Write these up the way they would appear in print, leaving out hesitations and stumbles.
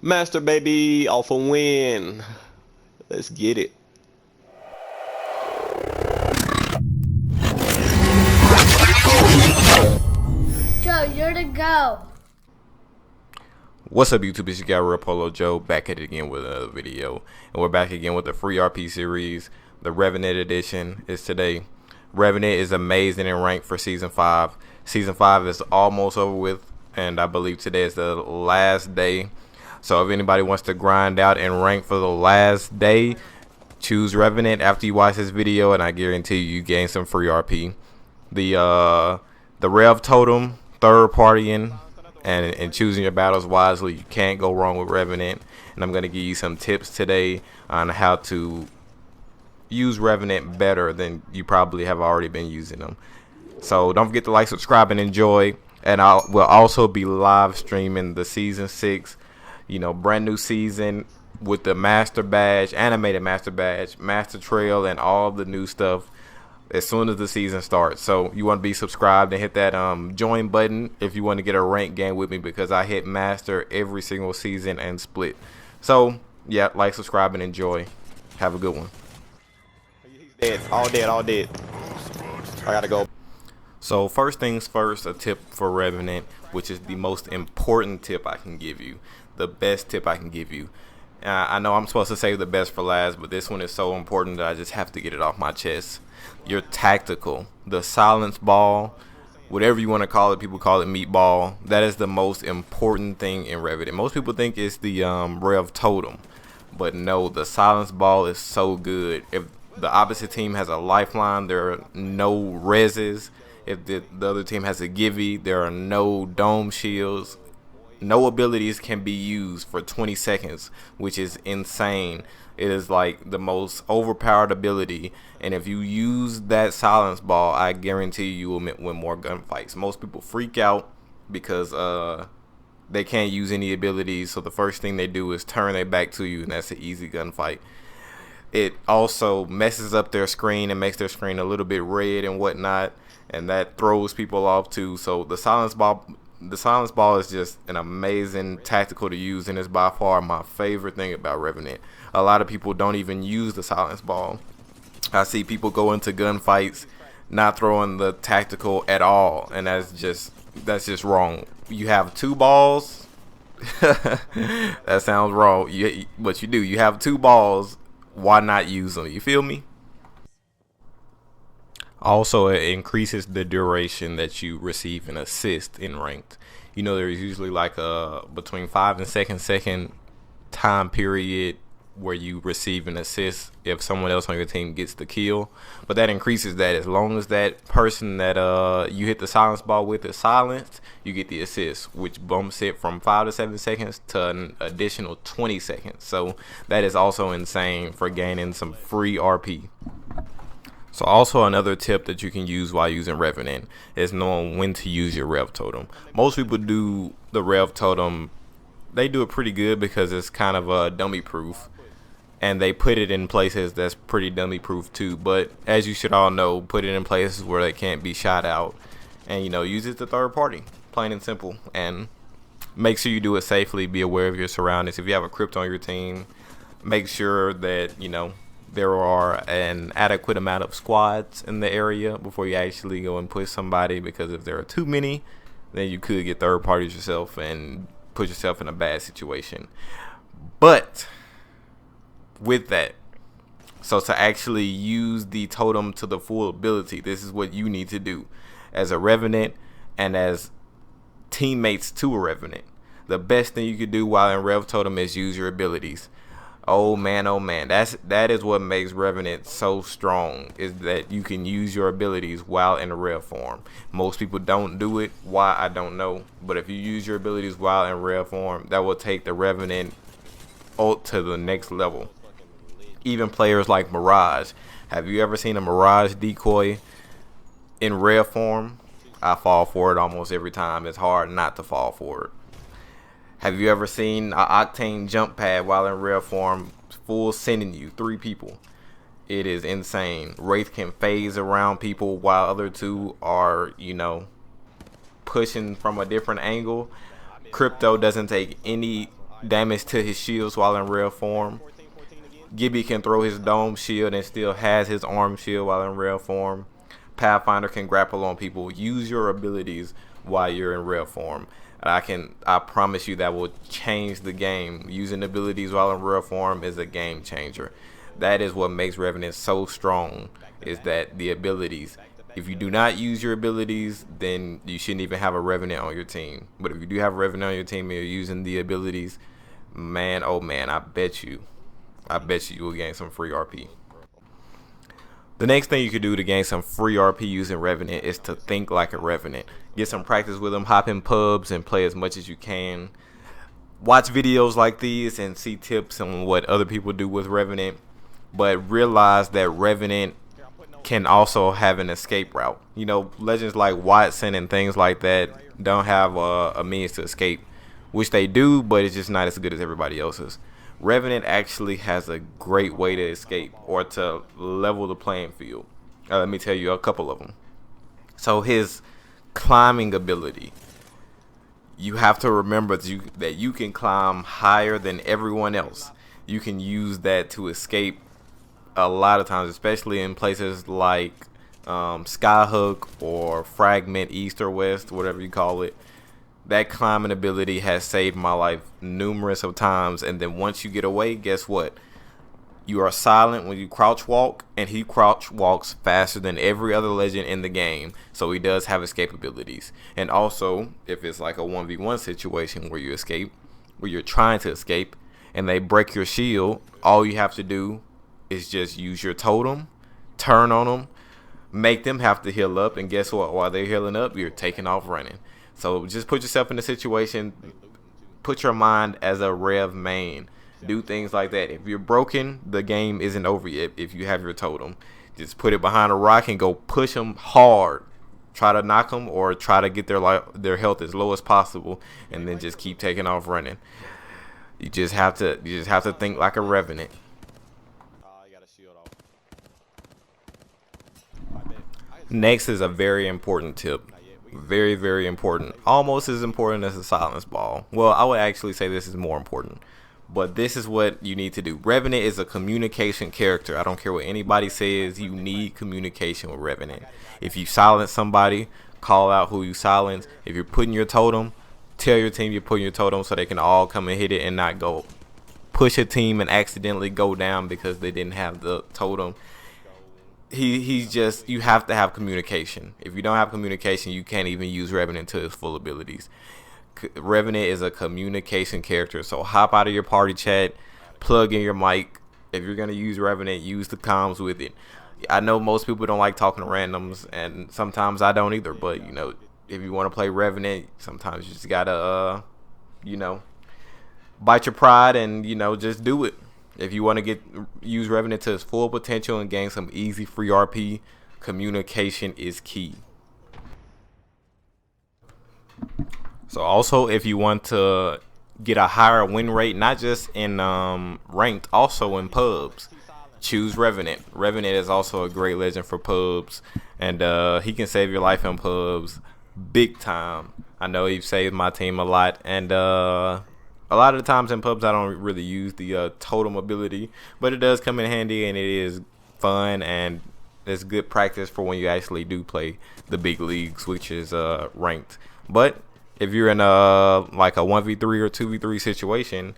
Master baby, off a win. Let's get it. Joe, you're the go. What's up, YouTube? It's your guy Real Polo Joe, back at it again with another video, and we're back again with the free RP series. The Revenant edition is today. Revenant is amazing in rank for season 5. Season 5 is almost over with, and I believe today is the last day. So if anybody wants to grind out and rank for the last day, choose Revenant after you watch this video, and I guarantee you gain some free RP. The Rev Totem, third partying, and choosing your battles wisely, you can't go wrong with Revenant. And I'm going to give you some tips today on how to use Revenant better than you probably have already been using them. So don't forget to like, subscribe, and enjoy. And we'll also be live streaming the season 6, brand new season with the master badge, animated master badge, master trail, and all the new stuff as soon as the season starts. So you want to be subscribed and hit that join button if you want to get a rank game with me, because I hit master every single season and split. So yeah, like, subscribe, and enjoy. Have a good one. Dead, all dead, all dead. I gotta go. So first things first, a tip for Revenant, which is the most important tip I can give you, the best tip I can give you. I know I'm supposed to save the best for last, but this one is so important that I just have to get it off my chest. Your tactical, the silence ball, whatever you want to call it, people call it meatball. That is the most important thing in Revenant. Most people think it's the Rev Totem, but no, the silence ball is so good. If the opposite team has a lifeline, there are no reses. If the other team has a givey, there are no dome shields. No abilities can be used for 20 seconds, which is insane. It is like the most overpowered ability, and if you use that silence ball, I guarantee you will win more gunfights. Most people freak out because they can't use any abilities, so the first thing they do is turn their back to you, and that's an easy gunfight. It also messes up their screen and makes their screen a little bit red and whatnot, and that throws people off too. So the silence ball is just an amazing tactical to use, and it's by far my favorite thing about Revenant. A lot of people don't even use the silence ball. I see people go into gunfights not throwing the tactical at all, and that's just wrong. You have 2 balls. That sounds wrong. But you do. You have 2 balls. Why not use them? You feel me? Also, it increases the duration that you receive an assist in ranked. There's usually like a between 5 and 2 second time period where you receive an assist if someone else on your team gets the kill, but that increases that. As long as that person that you hit the silence ball with is silenced, you get the assist, which bumps it from 5 to 7 seconds to an additional 20 seconds. So that is also insane for gaining some free RP. So also another tip that you can use while using Revenant is knowing when to use your Rev Totem. Most people do the Rev Totem, they do it pretty good because it's kind of dummy proof, and they put it in places that's pretty dummy proof too. But as you should all know, put it in places where they can't be shot out, and use it to third party, plain and simple. And make sure you do it safely. Be aware of your surroundings. If you have a crypt on your team, make sure that there are an adequate amount of squads in the area before you actually go and push somebody, because if there are too many, then you could get third parties yourself and put yourself in a bad situation. But with that, so to actually use the totem to the full ability, this is what you need to do as a Revenant and as teammates to a Revenant. The best thing you could do while in Rev Totem is use your abilities. Oh man, that is what makes Revenant so strong, is that you can use your abilities while in a Rev form. Most people don't do it. Why, I don't know. But if you use your abilities while in Rev form, that will take the Revenant ult to the next level. Even players like Mirage. Have you ever seen a Mirage decoy in Rev form? I fall for it almost every time. It's hard not to fall for it. Have you ever seen an Octane jump pad while in Rev form, full sending you 3 people? It is insane. Wraith can phase around people while other two are, you know, pushing from a different angle. Crypto doesn't take any damage to his shields while in rare form. Gibby can throw his dome shield and still has his arm shield while in rare form. Pathfinder can grapple on people. Use your abilities while you're in rare form. I promise you that will change the game. Using abilities while in rare form is a game changer. That is what makes Revenant so strong, is that the abilities. If you do not use your abilities, then you shouldn't even have a Revenant on your team. But if you do have a Revenant on your team and you're using the abilities, man, oh man, I bet you will gain some free RP. The next thing you could do to gain some free RP using Revenant is to think like a Revenant. Get some practice with them, hop in pubs and play as much as you can. Watch videos like these and see tips on what other people do with Revenant. But realize that Revenant can also have an escape route. You know, legends like Watson and things like that don't have a means to escape, which they do, but it's just not as good as everybody else's. Revenant actually has a great way to escape or to level the playing field. Let me tell you a couple of them. So his climbing ability, you have to remember that you can climb higher than everyone else. You can use that to escape a lot of times, especially in places like Skyhook or Fragment, East or West, whatever you call it. That climbing ability has saved my life numerous of times. And then once you get away, guess what? You are silent when you crouch walk, and he crouch walks faster than every other legend in the game. So he does have escape abilities. And also, if it's like a 1v1 situation where you escape, where you're trying to escape, and they break your shield, all you have to do is just use your totem, turn on them, make them have to heal up, and guess what? While they're healing up, you're taking off running. So just put yourself in a situation, put your mind as a Rev main. Do things like that. If you're broken, the game isn't over yet. If you have your totem, just put it behind a rock and go push them hard. Try to knock them or try to get their health as low as possible, and then just keep taking off running. You just have to think like a Revenant. Next is a very important tip. Very, very important. Almost as important as the silence ball. Well, I would actually say this is more important. But this is what you need to do. Revenant is a communication character. I don't care what anybody says. You need communication with Revenant. If you silence somebody, call out who you silence. If you're putting your totem, tell your team you're putting your totem so they can all come and hit it and not go push a team and accidentally go down because they didn't have the totem. You have to have communication. If you don't have communication, you can't even use Revenant to his full abilities. Revenant is a communication character, so hop out of your party chat, plug in your mic. If you're gonna use Revenant, use the comms with it. I know most people don't like talking to randoms, and sometimes I don't either, but you know, if you want to play Revenant, sometimes you just gotta you know, bite your pride and, you know, just do it. If you want to use Revenant to its full potential and gain some easy free RP, communication is key. So also, if you want to get a higher win rate, not just in ranked, also in pubs, choose Revenant. Revenant is also a great legend for pubs, and he can save your life in pubs big time. I know he's saved my team a lot, and a lot of the times in pubs I don't really use the totem ability, but it does come in handy, and it is fun, and it's good practice for when you actually do play the big leagues, which is ranked. But if you're in like a 1v3 or 2v3 situation,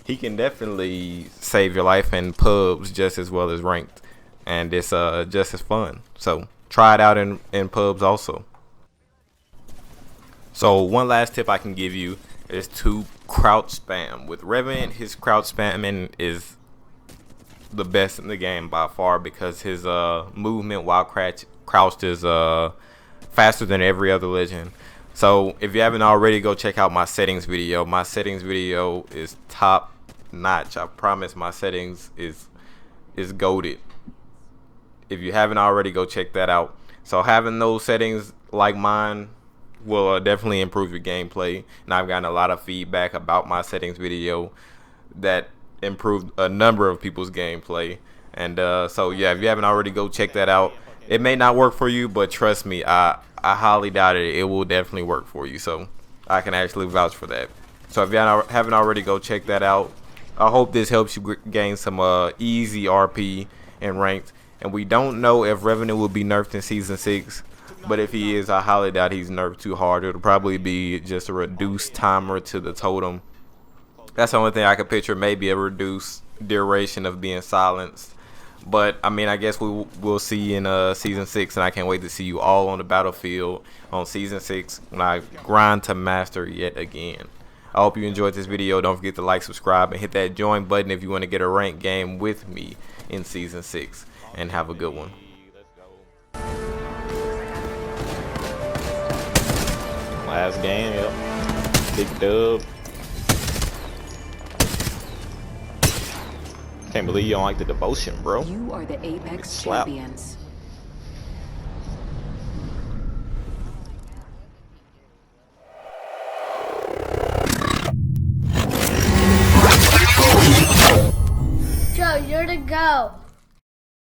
he can definitely save your life in pubs just as well as ranked, and it's just as fun. So try it out in pubs also. So one last tip I can give you is to crouch spam. With Revenant, his crouch spamming is the best in the game by far, because his movement while crouched is faster than every other legend. So if you haven't already, go check out my settings video. My settings video is top notch. I promise my settings is goated. If you haven't already, go check that out. So having those settings like mine will definitely improve your gameplay, and I've gotten a lot of feedback about my settings video that improved a number of people's gameplay, And so yeah, if you haven't already, go check that out. It may not work for you, but trust me, I highly doubt it. It will definitely work for you. So I can actually vouch for that. So if you haven't already, go check that out. I hope this helps you gain some easy RP and ranked. And we don't know if Revenant will be nerfed in Season 6. But if he is, I highly doubt he's nerfed too hard. It'll probably be just a reduced timer to the totem. That's the only thing I could picture. Maybe a reduced duration of being silenced. But I mean, I guess we'll see in Season 6. And I can't wait to see you all on the battlefield on Season 6 when I grind to master yet again. I hope you enjoyed this video. Don't forget to like, subscribe, and hit that join button if you want to get a ranked game with me in Season 6. And have a good one. Last game, yep. Big dub. Can't believe you don't like the devotion, bro. You are the Apex Slap. champions. Joe, you're the go.